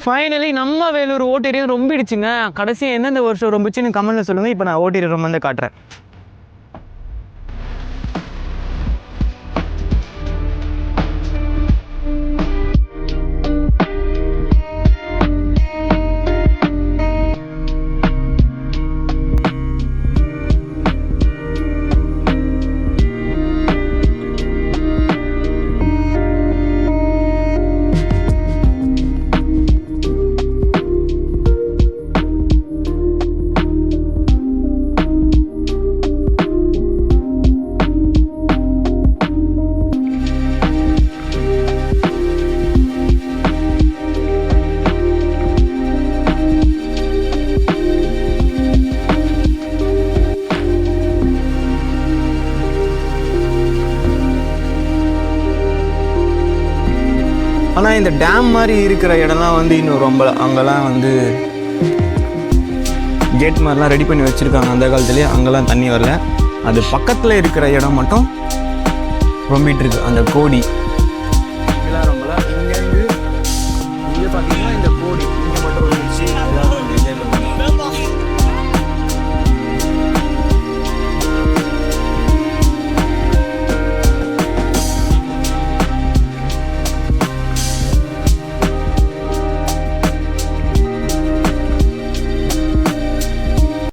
Finally நம்ம வேலூர் ஓட்டேரியா ரொம்பிடுச்சுங்க. கடைசியாக எந்தெந்த வருஷம் ரொம்பிச்சுன்னு கமெண்ட்டில் சொல்லுங்கள். இப்போ நான் ஓட்டேரி ரொம்ப வந்து காட்டுறேன். ஆனால் இந்த டேம் மாதிரி இருக்கிற இடம்லாம் வந்து இன்னும் ரொம்ப அங்கெல்லாம் வந்து கேட் மாதிரிலாம் ரெடி பண்ணி வச்சுருக்காங்க அந்த காலத்துலேயே. அங்கெல்லாம் தண்ணி வரல. அது பக்கத்தில் இருக்கிற இடம் மட்டும் ரொம்பிகிட்ருக்கு. அந்த கோடி